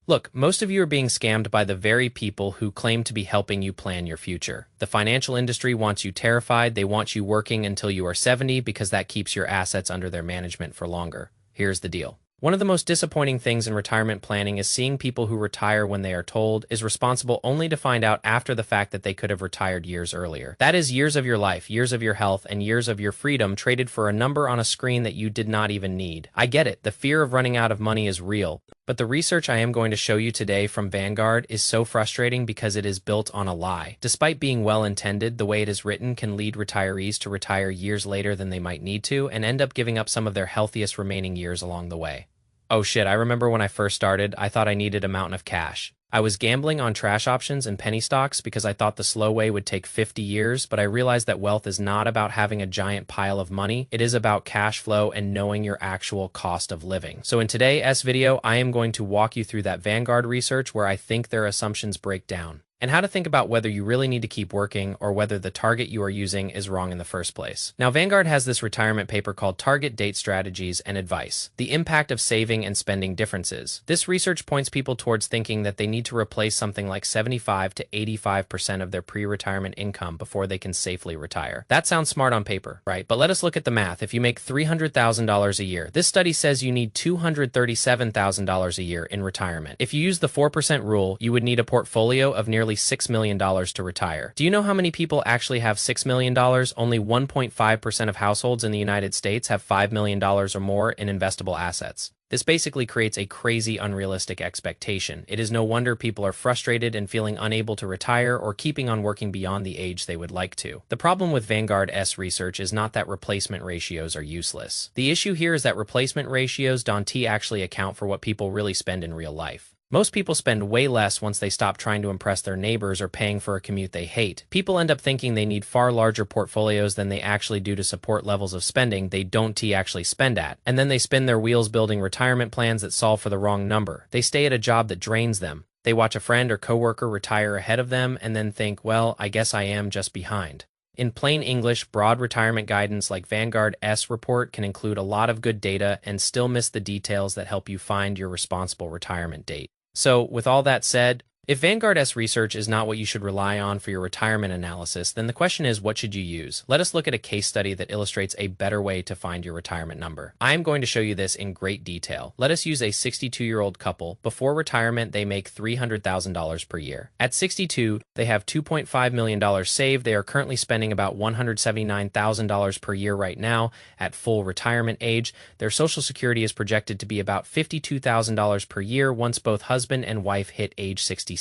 Look, most of you are being scammed by the very people who claim to be helping you plan your future. The financial industry wants you terrified. They want you working until you are 70 because that keeps your assets under their management for longer. Here's the deal. One of the most disappointing things in retirement planning is seeing people who retire when they are told is responsible only to find out after the fact that they could have retired years earlier. That is years of your life, years of your health, and years of your freedom traded for a number on a screen that you did not even need. I get it, the fear of running out of money is real, but the research I am going to show you today from Vanguard is so frustrating because it is built on a lie. Despite being well-intended, the way it is written can lead retirees to retire years later than they might need to and end up giving up some of their healthiest remaining years along the way. Oh shit, I remember when I first started, I thought I needed a mountain of cash. I was gambling on trash options and penny stocks because I thought the slow way would take 50 years, but I realized that wealth is not about having a giant pile of money. It is about cash flow and knowing your actual cost of living. So in today's video, I am going to walk you through that Vanguard research where I think their assumptions break down, and how to think about whether you really need to keep working or whether the target you are using is wrong in the first place. Now, Vanguard has this retirement paper called Target Date Strategies and Advice: The Impact of Saving and Spending Differences. This research points people towards thinking that they need to replace something like 75 to 85% of their pre-retirement income before they can safely retire. That sounds smart on paper, right? But let us look at the math. If you make $300,000 a year, this study says you need $237,000 a year in retirement. If you use the 4% rule, you would need a portfolio of nearly $6 million to retire. Do you know how many people actually have $6 million? Only 1.5% of households in the United States have $5 million or more in investable assets. This basically creates a crazy, unrealistic expectation. It is no wonder people are frustrated and feeling unable to retire or keeping on working beyond the age they would like to. The problem with Vanguard's research is not that replacement ratios are useless. The issue here is that replacement ratios don't actually account for what people really spend in real life. Most people spend way less once they stop trying to impress their neighbors or paying for a commute they hate. People end up thinking they need far larger portfolios than they actually do to support levels of spending they don't actually spend at. And then they spin their wheels building retirement plans that solve for the wrong number. They stay at a job that drains them. They watch a friend or coworker retire ahead of them and then think, well, I guess I am just behind. In plain English, broad retirement guidance like Vanguard's report can include a lot of good data and still miss the details that help you find your responsible retirement date. So, with all that said, if Vanguard's research is not what you should rely on for your retirement analysis, then the question is, what should you use? Let us look at a case study that illustrates a better way to find your retirement number. I am going to show you this in great detail. Let us use a 62-year-old couple. Before retirement, they make $300,000 per year. At 62, they have $2.5 million saved. They are currently spending about $179,000 per year right now. At full retirement age, their Social Security is projected to be about $52,000 per year once both husband and wife hit age 67.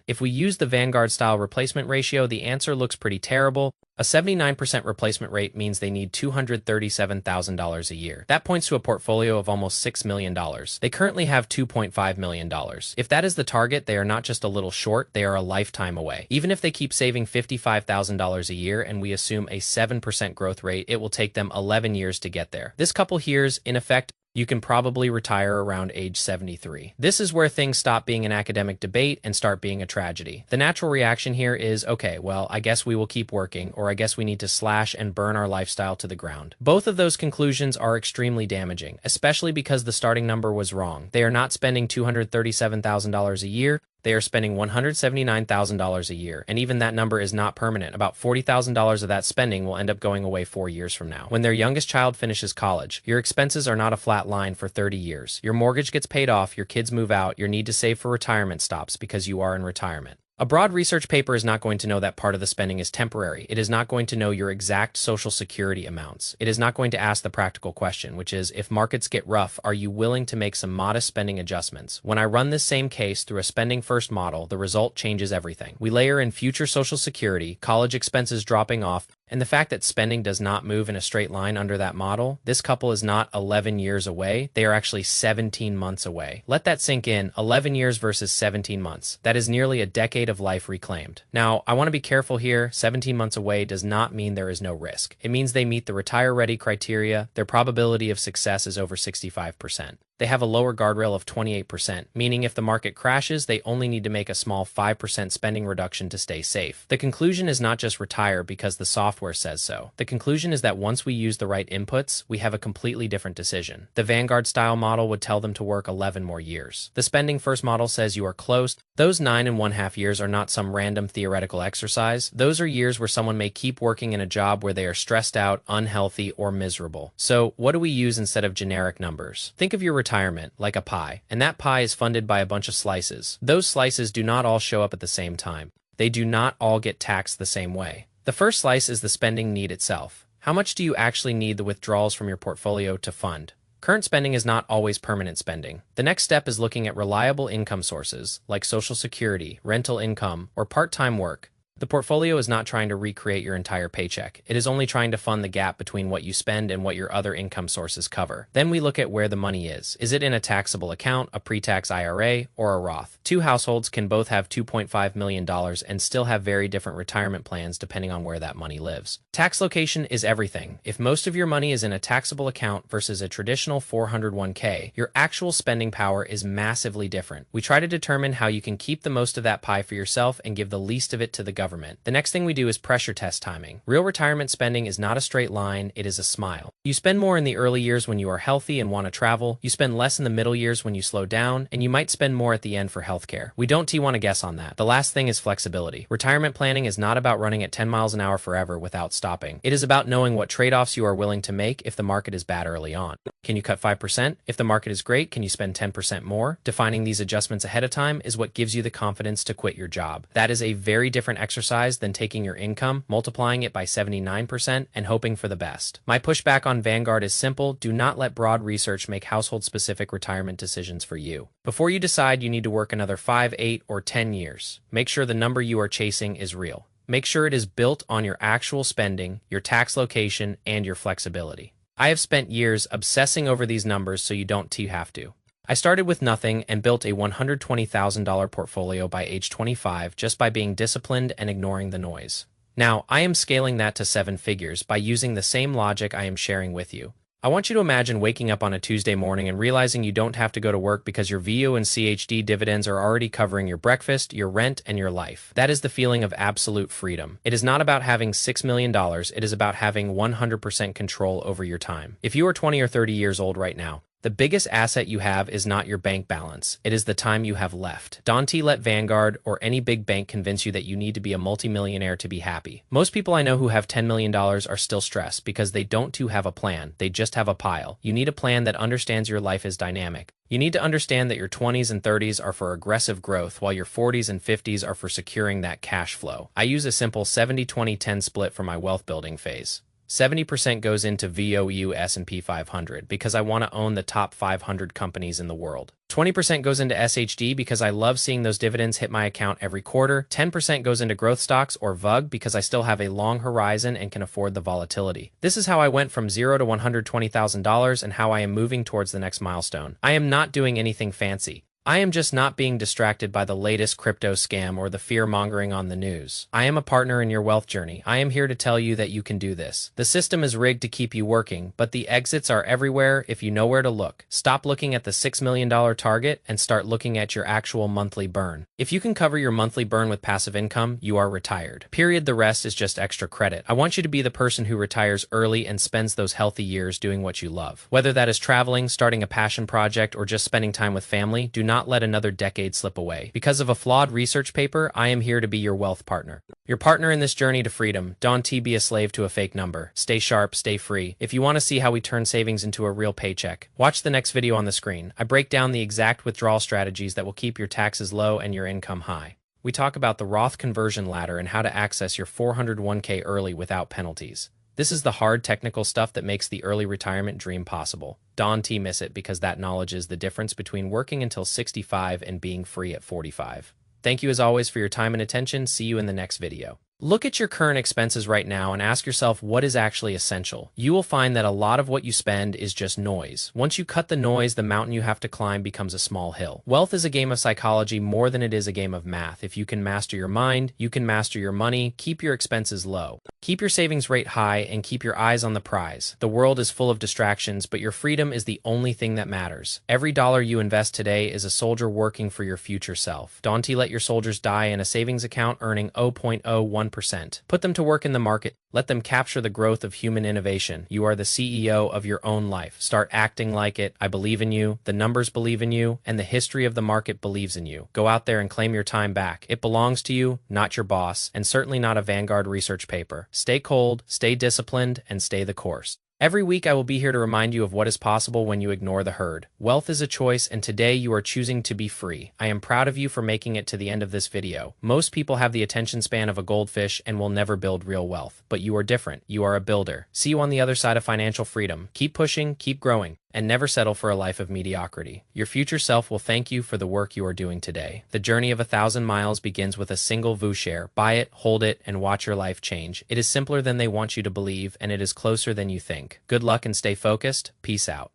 If we use the Vanguard-style replacement ratio, the answer looks pretty terrible. A 79% replacement rate means they need $237,000 a year. That points to a portfolio of almost $6 million. They currently have $2.5 million. If that is the target, they are not just a little short, they are a lifetime away. Even if they keep saving $55,000 a year and we assume a 7% growth rate, it will take them 11 years to get there. This couple here's, in effect, you can probably retire around age 73. This is where things stop being an academic debate and start being a tragedy. The natural reaction here is, okay, well, I guess we will keep working, or I guess we need to slash and burn our lifestyle to the ground. Both of those conclusions are extremely damaging, especially because the starting number was wrong. They are not spending $237,000 a year. They are spending $179,000 a year, and even that number is not permanent. About $40,000 of that spending will end up going away 4 years from now. When their youngest child finishes college, your expenses are not a flat line for 30 years. Your mortgage gets paid off, your kids move out, your need to save for retirement stops because you are in retirement. A broad research paper is not going to know that part of the spending is temporary. It is not going to know your exact Social Security amounts. It is not going to ask the practical question, which is, if markets get rough, are you willing to make some modest spending adjustments? When I run this same case through a spending-first model, the result changes everything. We layer in future Social Security, college expenses dropping off, and the fact that spending does not move in a straight line under that model. This couple is not 11 years away. They are actually 17 months away. Let that sink in. 11 years versus 17 months. That is nearly a decade of life reclaimed. Now, I want to be careful here. 17 months away does not mean there is no risk. It means they meet the retire-ready criteria. Their probability of success is over 65%. They have a lower guardrail of 28%, meaning if the market crashes, they only need to make a small 5% spending reduction to stay safe. The conclusion is not just retire because the software says so. The conclusion is that once we use the right inputs, we have a completely different decision. The Vanguard-style model would tell them to work 11 more years. The spending first model says you are close. Those 9.5 years are not some random theoretical exercise. Those are years where someone may keep working in a job where they are stressed out, unhealthy, or miserable. So, what do we use instead of generic numbers? Think of your retirement like a pie, and that pie is funded by a bunch of slices. Those slices do not all show up at the same time. They do not all get taxed the same way. The first slice is the spending need itself. How much do you actually need the withdrawals from your portfolio to fund? Current spending is not always permanent spending. The next step is looking at reliable income sources, like Social Security, rental income, or part-time work. The portfolio is not trying to recreate your entire paycheck. It is only trying to fund the gap between what you spend and what your other income sources cover. Then we look at where the money is. Is it in a taxable account, a pre-tax IRA, or a Roth? Two households can both have $2.5 million and still have very different retirement plans depending on where that money lives. Tax location is everything. If most of your money is in a taxable account versus a traditional 401k, your actual spending power is massively different. We try to determine how you can keep the most of that pie for yourself and give the least of it to the government. The next thing we do is pressure test timing. Real retirement spending is not a straight line, it is a smile. You spend more in the early years when you are healthy and want to travel, you spend less in the middle years when you slow down, and you might spend more at the end for healthcare. We don't want to guess on that. The last thing is flexibility. Retirement planning is not about running at 10 miles an hour forever without stopping. It is about knowing what trade-offs you are willing to make if the market is bad early on. Can you cut 5%? If the market is great, can you spend 10% more? Defining these adjustments ahead of time is what gives you the confidence to quit your job. That is a very different exercise than taking your income, multiplying it by 79%, and hoping for the best. My pushback on Vanguard is simple: do not let broad research make household-specific retirement decisions for you. Before you decide you need to work another 5, 8, or 10 years, make sure the number you are chasing is real. Make sure it is built on your actual spending, your tax location, and your flexibility. I have spent years obsessing over these numbers so you don't have to. I started with nothing and built a $120,000 portfolio by age 25 just by being disciplined and ignoring the noise. Now, I am scaling that to 7 figures by using the same logic I am sharing with you. I want you to imagine waking up on a Tuesday morning and realizing you don't have to go to work because your VO and SCHD dividends are already covering your breakfast, your rent, and your life. That is the feeling of absolute freedom. It is not about having $6 million, it is about having 100% control over your time. If you are 20 or 30 years old right now, the biggest asset you have is not your bank balance. It is the time you have left. Don't let Vanguard or any big bank convince you that you need to be a multimillionaire to be happy. Most people I know who have $10 million are still stressed because they don't have a plan. They just have a pile. You need a plan that understands your life is dynamic. You need to understand that your 20s and 30s are for aggressive growth, while your 40s and 50s are for securing that cash flow. I use a simple 70-20-10 split for my wealth building phase. 70% goes into VOU S&P 500 because I want to own the top 500 companies in the world. 20% goes into SHD because I love seeing those dividends hit my account every quarter. 10% goes into growth stocks or VUG because I still have a long horizon and can afford the volatility. This is how I went from $0 to $120,000 and how I am moving towards the next milestone. I am not doing anything fancy. I am just not being distracted by the latest crypto scam or the fear-mongering on the news. I am a partner in your wealth journey. I am here to tell you that you can do this. The system is rigged to keep you working, but the exits are everywhere if you know where to look. Stop looking at the $6 million target and start looking at your actual monthly burn. If you can cover your monthly burn with passive income, you are retired. Period. The rest is just extra credit. I want you to be the person who retires early and spends those healthy years doing what you love. Whether that is traveling, starting a passion project, or just spending time with family, do not let another decade slip away. Because of a flawed research paper, I am here to be your wealth partner. Your partner in this journey to freedom. Don't be a slave to a fake number. Stay sharp, stay free. If you want to see how we turn savings into a real paycheck, watch the next video on the screen. I break down the exact withdrawal strategies that will keep your taxes low and your income high. We talk about the Roth conversion ladder and how to access your 401k early without penalties. This is the hard technical stuff that makes the early retirement dream possible. Don't miss it, because that knowledge is the difference between working until 65 and being free at 45. Thank you as always for your time and attention. See you in the next video. Look at your current expenses right now and ask yourself what is actually essential. You will find that a lot of what you spend is just noise. Once you cut the noise, the mountain you have to climb becomes a small hill. Wealth is a game of psychology more than it is a game of math. If you can master your mind, you can master your money. Keep your expenses low. Keep your savings rate high and keep your eyes on the prize. The world is full of distractions, but your freedom is the only thing that matters. Every dollar you invest today is a soldier working for your future self. Don't let your soldiers die in a savings account earning 0.01%. Put them to work in the market. Let them capture the growth of human innovation. You are the CEO of your own life. Start acting like it. I believe in you. The numbers believe in you. And the history of the market believes in you. Go out there and claim your time back. It belongs to you, not your boss, and certainly not a Vanguard research paper. Stay cold, stay disciplined, and stay the course. Every week I will be here to remind you of what is possible when you ignore the herd. Wealth is a choice, and today you are choosing to be free. I am proud of you for making it to the end of this video. Most people have the attention span of a goldfish and will never build real wealth. But you are different. You are a builder. See you on the other side of financial freedom. Keep pushing, keep growing, and never settle for a life of mediocrity. Your future self will thank you for the work you are doing today. The journey of 1,000 miles begins with a single VU share. Buy it, hold it, and watch your life change. It is simpler than they want you to believe, and it is closer than you think. Good luck and stay focused. Peace out.